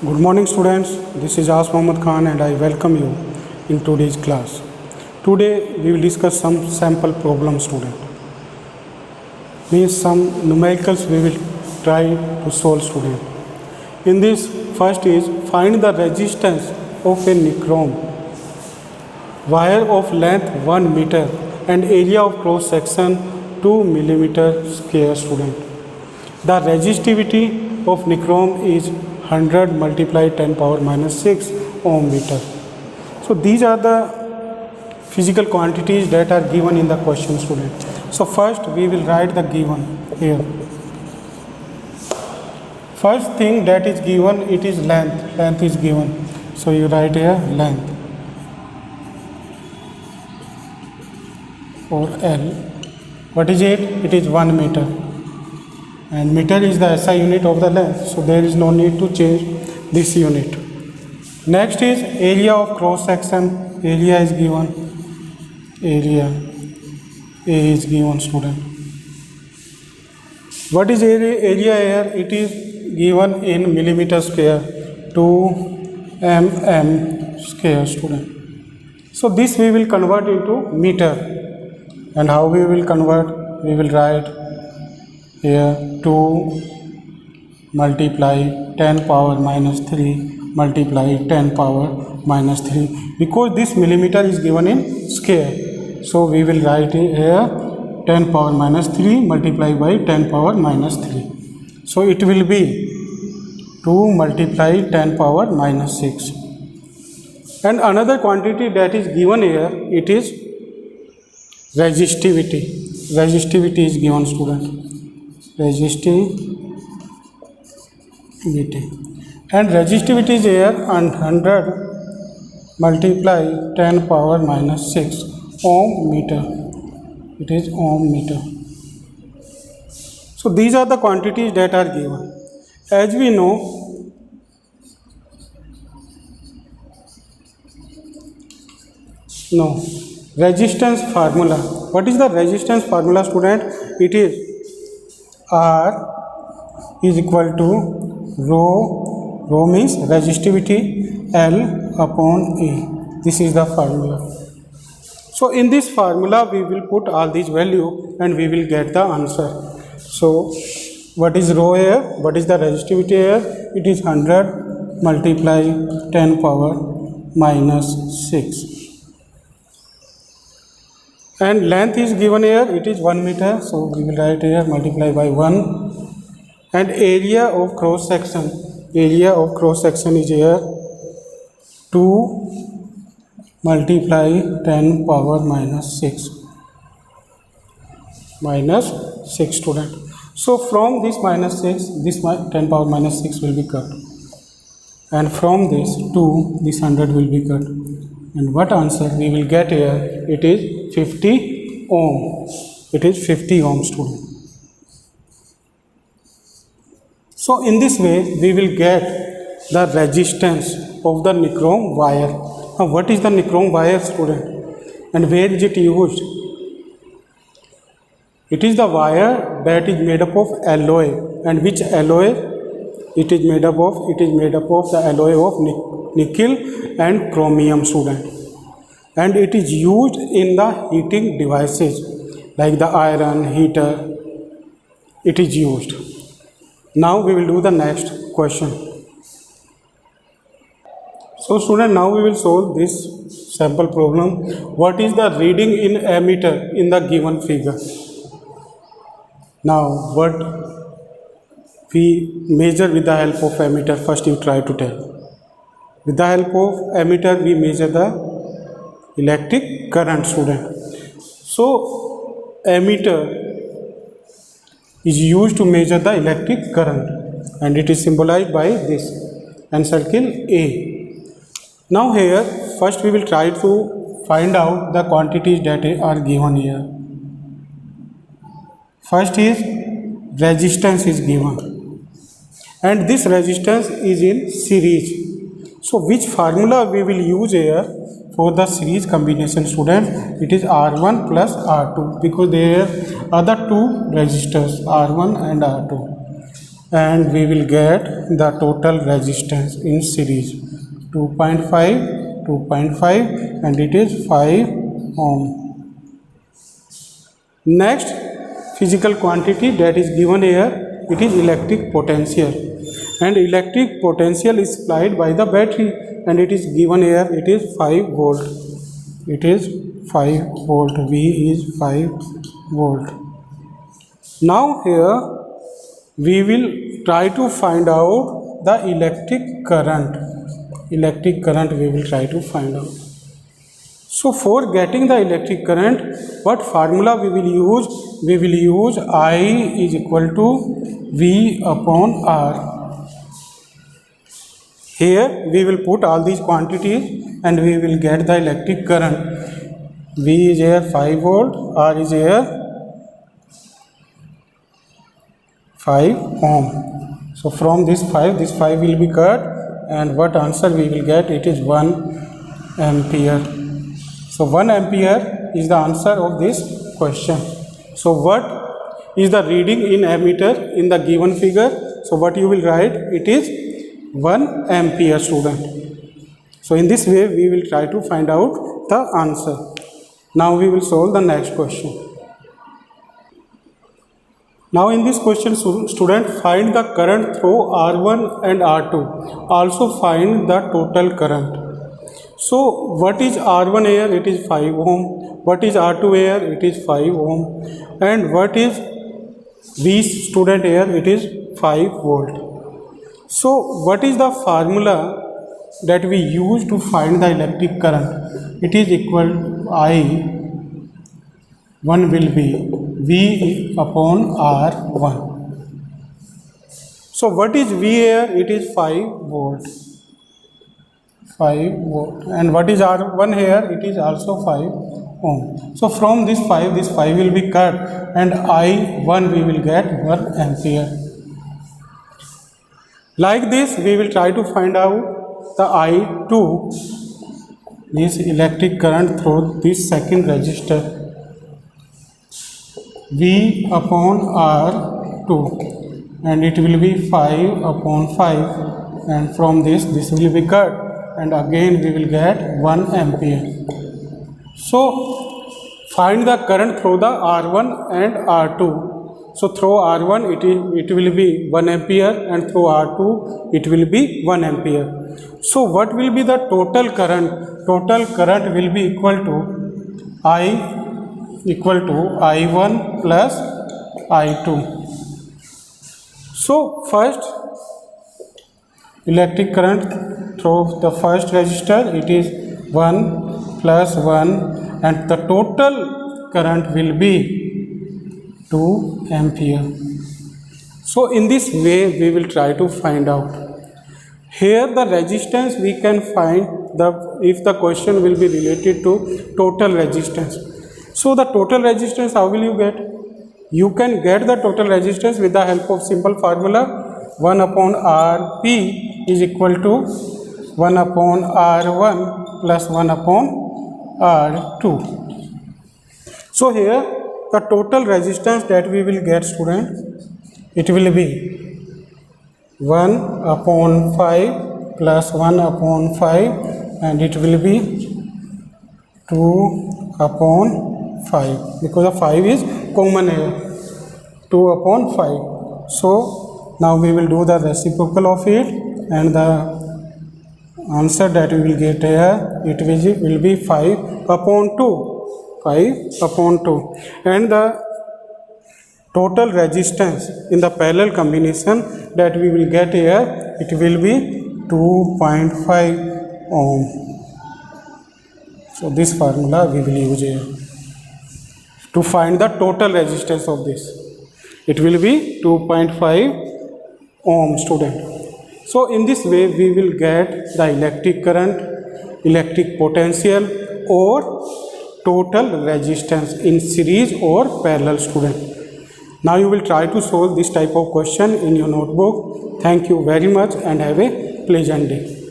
Good morning students, this is As Mohammad Khan and I welcome you in today's class. Today we will discuss some sample problems student. Means some numericals we will try to solve student. In this first is find the resistance of a nichrome wire of length 1 meter and area of cross section 2 millimeter square student. The resistivity of nichrome is 100 multiplied 10 power minus 6 ohm meter. So these are the physical quantities that are given in the question student. So first we will write the given here. First thing that is given, it is length. Length is given. So you write here length or L. What is it? It is 1 meter. And meter is the SI unit of the length, so there is no need to change this unit. Next is area of cross section. Area is given. Area A is given student. What is area here? It is given in millimeter square, 2 mm square student. So this we will convert into meter. And how we will convert? We will write here 2 multiply 10 power minus 3 multiply 10 power minus 3, because this millimeter is given in square. So we will write here 10 power minus 3 multiplied by 10 power minus 3. So it will be 2 multiply 10 power minus 6. And another quantity that is given here, it is resistivity. Resistivity is given student. Resistivity, and resistivity is here 100 multiply 10 power minus 6 ohm meter. It is ohm meter. So these are the quantities that are given. As we know, resistance formula. What is the resistance formula student? It is R is equal to rho means resistivity, L upon A. This is the formula. So in this formula we will put all these value and we will get the answer. So what is rho here? What is the resistivity here? It is 100 multiply 10 power minus 6. And length is given here, it is 1 meter, so we will write here multiply by 1. And area of cross section, area of cross section is here 2 multiply 10 power minus 6 student. So from this minus 6, this 10 power minus 6 will be cut, and from this 2, this 100 will be cut. And what answer we will get here? It is 50 ohm. It is 50 ohm student. So in this way we will get the resistance of the nichrome wire. Now what is the nichrome wire student and where is it used? It is the wire that is made up of alloy. And which alloy it is made up of? It is made up of the alloy of nickel and chromium student. And it is used in the heating devices like the iron, heater. It is used. Now we will do the next question. So student, now we will solve this sample problem. What is the reading in ammeter in the given figure? Now what we measure with the help of ammeter, first you try to tell. With the help of ammeter we measure the electric current student. So ammeter is used to measure the electric current and it is symbolized by this and circle A. Now here first we will try to find out the quantities that are given here. First is resistance is given and this resistance is in series. So which formula we will use here for the series combination student? It is R1 plus R2 because there are the two resistors R1 and R2. and we will get the total resistance in series 2.5, 2.5, and it is 5 ohm. Next physical quantity that is given here, it is electric potential, and electric potential is supplied by the battery, and it is given here, it is 5 volt. It is 5 volt. V is 5 volt. Now here we will try to find out the electric current. Electric current we will try to find out. So for getting the electric current, what formula we will use? We will use I is equal to V upon R. Here we will put all these quantities and we will get the electric current. V is here 5 volt, R is here 5 ohm. So from this 5 will be cut, and what answer we will get? It is 1 ampere. So 1 ampere is the answer of this question. So what is the reading in ammeter in the given figure? So what you will write? It is 1 ampere, student. So in this way we will try to find out the answer. Now we will solve the next question. Now in this question, student, find the current through R1 and R2. Also find the total current. So what is R1 here? It is 5 ohm. What is R2 here? It is 5 ohm. And what is V, student, here? It is 5 volt. So what is the formula that we use to find the electric current? It is equal to I. 1 will be V upon R1. So what is V here? It is 5 volt. 5 volt. And what is R1 here? It is also 5 ohm. So from this 5 will be cut, and I1 we will get 1 ampere. Like this we will try to find out the I2, this electric current through this second resistor, V upon R2, and it will be 5 upon 5, and from this will be cut, and again we will get 1 ampere. So find the current through the R1 and R2. So through R1 it will be 1 ampere, and through R2 it will be 1 ampere. So what will be the total current? Total current will be equal to I1 plus I2. So first electric current through the first resistor, it is 1 plus 1, and the total current will be 2 ampere. So in this way we will try to find out. Here the resistance we can find if the question will be related to total resistance. So the total resistance, how will you get? You can get the total resistance with the help of simple formula. 1 upon Rp is equal to 1 upon R1 plus 1 upon R2. So here the total resistance that we will get, student, it will be 1 upon 5 plus 1 upon 5, and it will be 2 upon 5, because the 5 is common here, 2 upon 5. So now we will do the reciprocal of it, and the answer that we will get here, it will be 5 upon 2, 5 upon 2, and the total resistance in the parallel combination that we will get here, it will be 2.5 ohm. So this formula we will use here to find the total resistance of this. It will be 2.5 ohm, student. So in this way we will get the electric current, electric potential, or total resistance in series or parallel, student. Now you will try to solve this type of question in your notebook. Thank you very much and have a pleasant day.